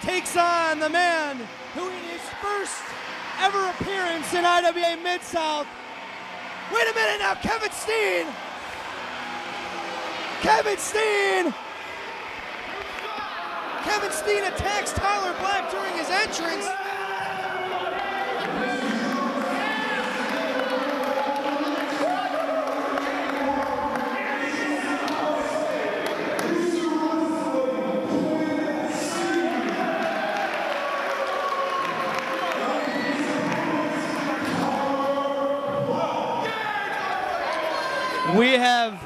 takes on the man who in his first ever appearance in IWA Mid-South. Wait a minute now, Kevin Steen! Kevin Steen! Kevin Steen attacks Tyler Black during his entrance. We have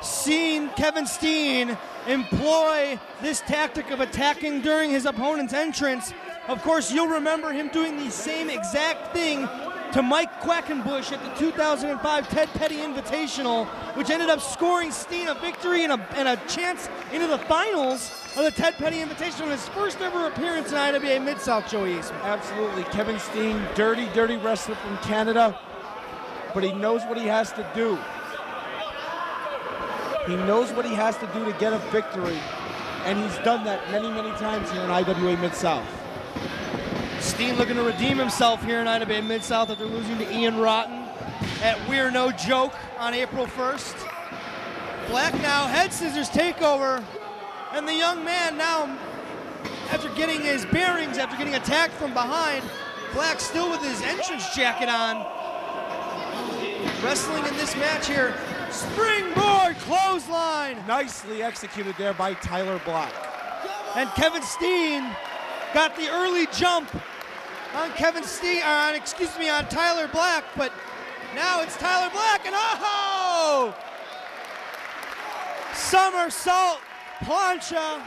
seen Kevin Steen employ this tactic of attacking during his opponent's entrance. Of course, you'll remember him doing the same exact thing to Mike Quackenbush at the 2005 Ted Petty Invitational, which ended up scoring Steen a victory and a chance into the finals of the Ted Petty Invitational in his first ever appearance in IWA Mid-South, Joey Eastman. Absolutely. Kevin Steen, dirty, dirty wrestler from Canada, but he knows what he has to do. He knows what he has to do to get a victory, and he's done that many, many times here in IWA Mid-South. Steen looking to redeem himself here in IWA Mid-South after losing to Ian Rotten at We're No Joke on April 1st. Black now, head scissors takeover, and the young man now, after getting his bearings, after getting attacked from behind, Black still with his entrance jacket on. Wrestling in this match here. Springboard clothesline. Nicely executed there by Tyler Black. And Kevin Steen got the early jump on on Tyler Black, but now it's Tyler Black, and oh! Somersault plancha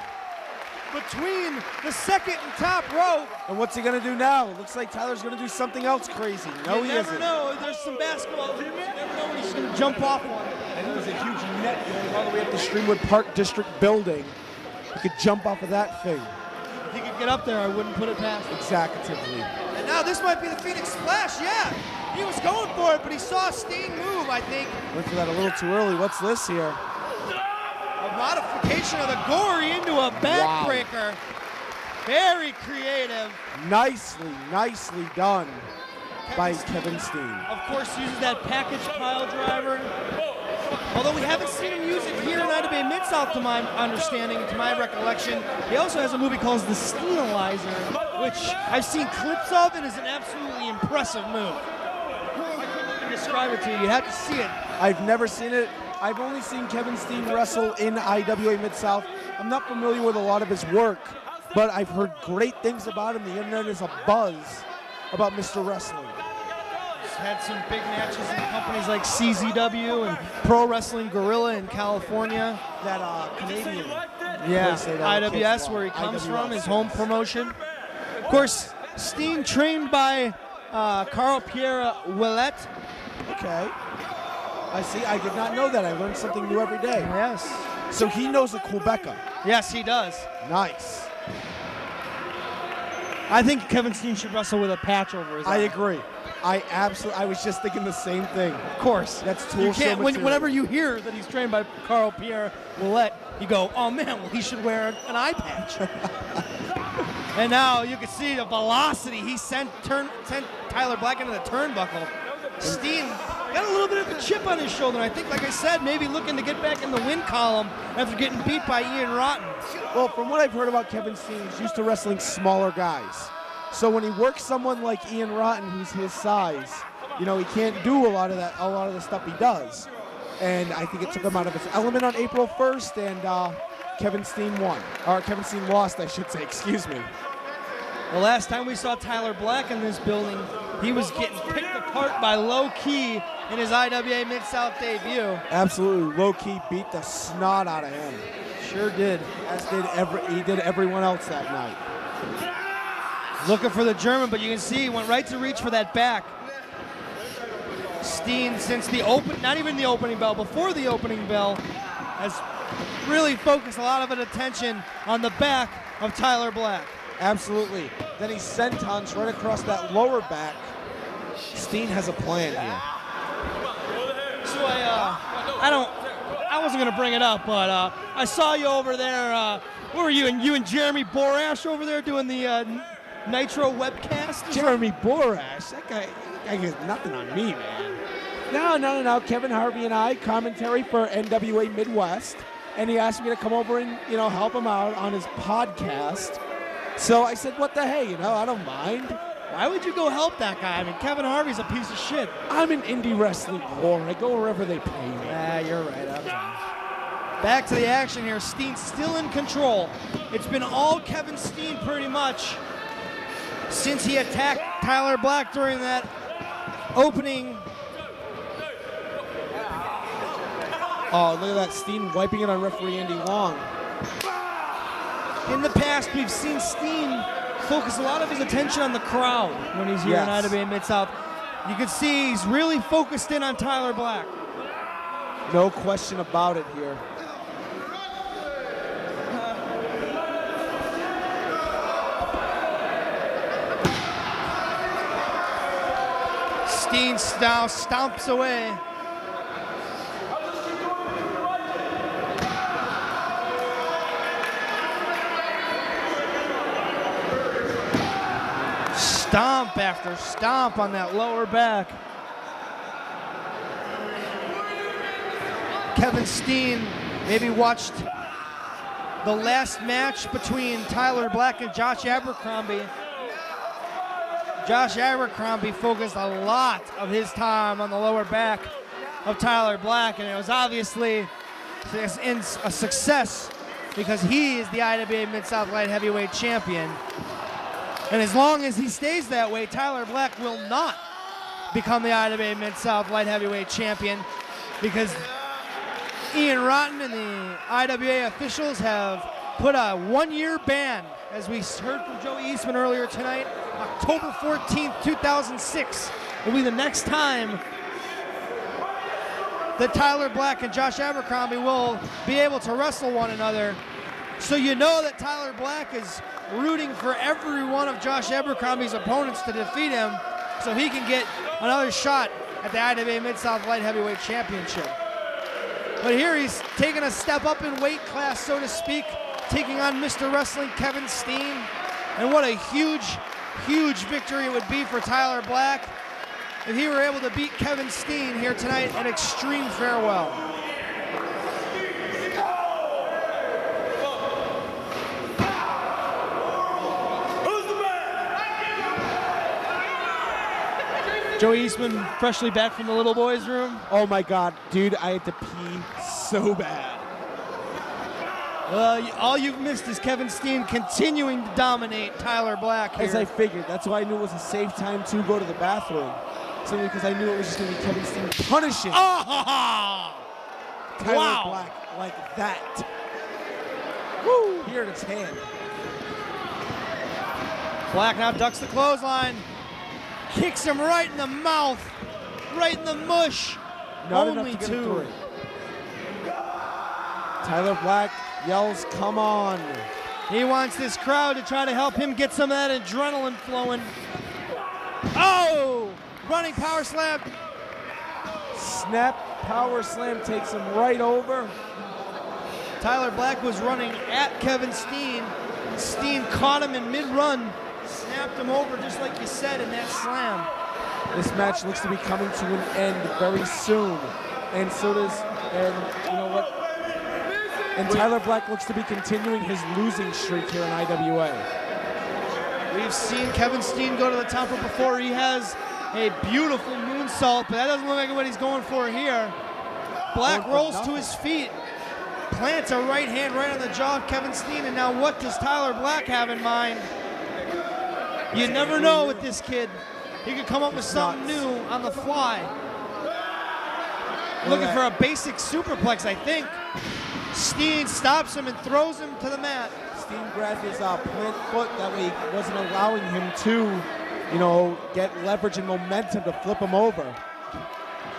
between the second and top rope. And what's he gonna do now? Looks like Tyler's gonna do something else crazy. No, he isn't. You never know. There's some basketball. You never know when he's gonna jump off one. And there's a huge net going all the way up to Streamwood Park District building. He could jump off of that thing. If he could get up there, I wouldn't put it past him. Exactly. And now this might be the Phoenix Splash. Yeah, he was going for it, but he saw Steen move, I think. Went for that a little too early. What's this here? A modification of the gory into a backbreaker. Wow. Very creative. Nicely done by Kevin Steen. Of course, uses that package pile driver. Although we haven't seen him use it here in IWA Mid-South, to my understanding, to my recollection. He also has a movie called The Steenizer, which I've seen clips of and is an absolutely impressive move. I couldn't even describe it to you. You have to see it. I've never seen it. I've only seen Kevin Steen wrestle in IWA Mid-South. I'm not familiar with a lot of his work, but I've heard great things about him. The internet is abuzz about Mr. Wrestling. He's had some big matches in companies like CZW and Pro Wrestling Guerrilla in California. That Canadian. Yeah, IWS, where he comes from, his home promotion. Of course, Steen trained by Carl Pierre Ouellette. Okay. I see. I did not know that. I learned something new every day. Yes. So he knows a Quebecer. Yes, he does. Nice. I think Kevin Steen should wrestle with a patch over his eye. I agree. I was just thinking the same thing. Of course. That's tool show material. Whenever you hear that he's trained by Carl Pierre Ouellette, you go, oh man, well he should wear an eye patch. And now you can see the velocity he sent Tyler Black into the turnbuckle. Steen got a little bit of a chip on his shoulder. I think, like I said, maybe looking to get back in the win column after getting beat by Ian Rotten. Well, from what I've heard about Kevin Steen, he's used to wrestling smaller guys. So when he works someone like Ian Rotten, who's his size, you know, he can't do a lot of the stuff he does. And I think it took him out of his element on April 1st, and Kevin Steen won. Or Kevin Steen lost, I should say, excuse me. The last time we saw Tyler Black in this building, he was getting picked apart by Low Key in his IWA Mid-South debut. Absolutely. Low Key beat the snot out of him. Sure did. As he did everyone else that night. Looking for the German, but you can see he went right to reach for that back. Steen, since not even the opening bell, before the opening bell, has really focused a lot of attention on the back of Tyler Black. Absolutely. Then he sentons right across that lower back. Steen has a plan here. So I I wasn't going to bring it up, but I saw you over there. Where were you? And you and Jeremy Borash over there doing the Nitro webcast? Jeremy Borash? That guy gets nothing on me, man. No. Kevin Harvey and I, commentary for NWA Midwest, and he asked me to come over and, help him out on his podcast. So I said, what the hey, I don't mind. Why would you go help that guy? I mean, Kevin Harvey's a piece of shit. I'm an indie wrestling whore. I go wherever they pay me. Yeah, you're right. Back to the action here. Steen's still in control. It's been all Kevin Steen pretty much since he attacked Tyler Black during that opening. Oh, look at that. Steen wiping it on referee Andy Long. In the past, we've seen Steen focus a lot of his attention on the crowd when he's here in IWA Mid-South. You can see he's really focused in on Tyler Black. No question about it here. Steen now stomps away. Stomp after stomp on that lower back. Kevin Steen maybe watched the last match between Tyler Black and Josh Abercrombie. Josh Abercrombie focused a lot of his time on the lower back of Tyler Black, and it was obviously a success because he is the IWA Mid-South Light Heavyweight Champion. And as long as he stays that way, Tyler Black will not become the IWA Mid-South Light Heavyweight Champion because Ian Rotten and the IWA officials have put a one-year ban, as we heard from Joey Eastman earlier tonight. October 14th, 2006 will be the next time that Tyler Black and Josh Abercrombie will be able to wrestle one another. So you know that Tyler Black is rooting for every one of Josh Abercrombie's opponents to defeat him so he can get another shot at the IWA Mid-South Light Heavyweight Championship. But here he's taking a step up in weight class, so to speak, taking on Mr. Wrestling Kevin Steen. And what a huge, huge victory it would be for Tyler Black if he were able to beat Kevin Steen here tonight at Extreme Farewell. Joey Eastman freshly back from the little boys' room. Oh my God, dude, I had to pee so bad. All you've missed is Kevin Steen continuing to dominate Tyler Black here. As I figured, that's why I knew it was a safe time to go to the bathroom. Simply because I knew it was just going to be Kevin Steen punishing Tyler Black like that. Woo! Here at its hand. Black now ducks the clothesline. Kicks him right in the mouth, right in the mush. Not Only enough to get two. him through. Tyler Black yells, "Come on!" He wants this crowd to try to help him get some of that adrenaline flowing. Oh! Running power slam. Snap power slam takes him right over. Tyler Black was running at Kevin Steen. Steen caught him in mid-run. Snapped him over just like you said in that slam. This match looks to be coming to an end very soon. And so does, and you know what? And Tyler Black looks to be continuing his losing streak here in IWA. We've seen Kevin Steen go to the top of before. He has a beautiful moonsault, but that doesn't look like what he's going for here. Black rolls to his feet, plants a right hand right on the jaw of Kevin Steen, and now what does Tyler Black have in mind? You never know with this kid. He could come up with something new on the fly. Looking for a basic superplex, I think. Steen stops him and throws him to the mat. Steen grabbed his plant foot, that way he wasn't allowing him to, get leverage and momentum to flip him over.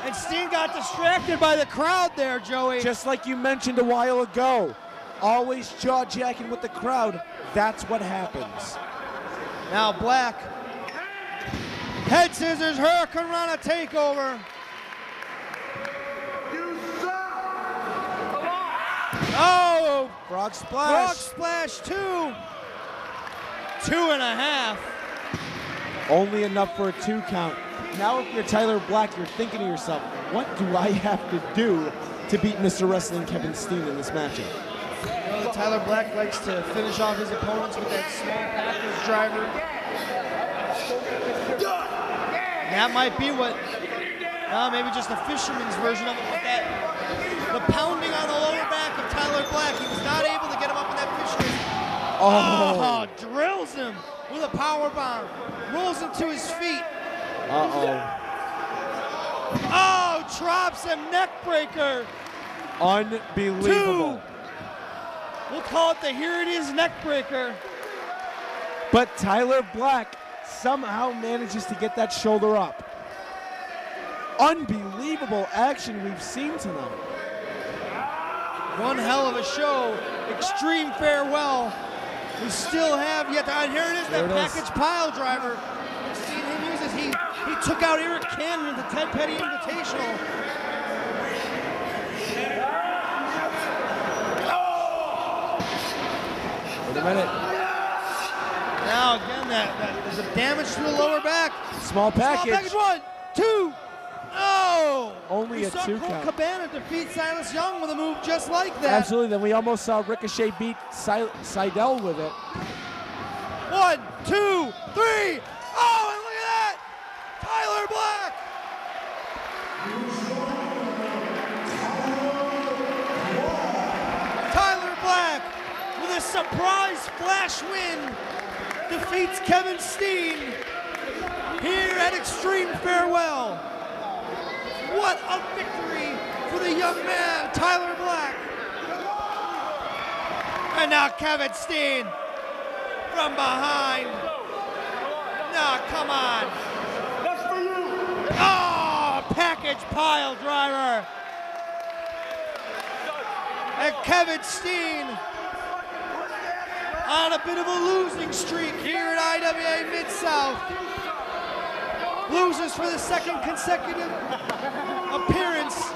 And Steen got distracted by the crowd there, Joey. Just like you mentioned a while ago, always jaw-jacking with the crowd. That's what happens. Now Black, head scissors, Hurricane Rana takeover. Oh! Frog splash. Frog splash 2. 2.5. Only enough for a 2 count. Now if you're Tyler Black, you're thinking to yourself, what do I have to do to beat Mr. Wrestling Kevin Steen in this matchup? You know, Tyler Black likes to finish off his opponents with that small package driver. That might be what, maybe just a fisherman's version of it, but the pounding on the lower back of Tyler Black, he was not able to get him up in that fisherman. Oh, drills him with a power bomb, rolls him to his feet. Oh, drops him, neck breaker. Unbelievable. 2. We'll call it the here it is neck breaker. But Tyler Black somehow manages to get that shoulder up. Unbelievable action we've seen tonight. One hell of a show. Extreme farewell. We still have yet to, and here it is, that package pile driver. We've seen him use this. He took out Eric Cannon at the Ted Petty Invitational. Wait a minute. Now again, there's a damage to the lower back. Small package. Small package 1, 2. Oh! Only a 2 count. We saw Colt Cabana defeat Silas Young with a move just like that. Absolutely. Then we almost saw Ricochet beat Seidel with it. 1, 2, 3. Oh, and look at that! Tyler Black! Tyler Black with a surprise flash win defeats Kevin Steen here at Extreme Farewell. What a victory for the young man, Tyler Black. And now Kevin Steen from behind. No, come on. That's for you. Oh, package pile driver. And Kevin Steen on a bit of a losing streak here at IWA Mid-South. Loses for the second consecutive appearance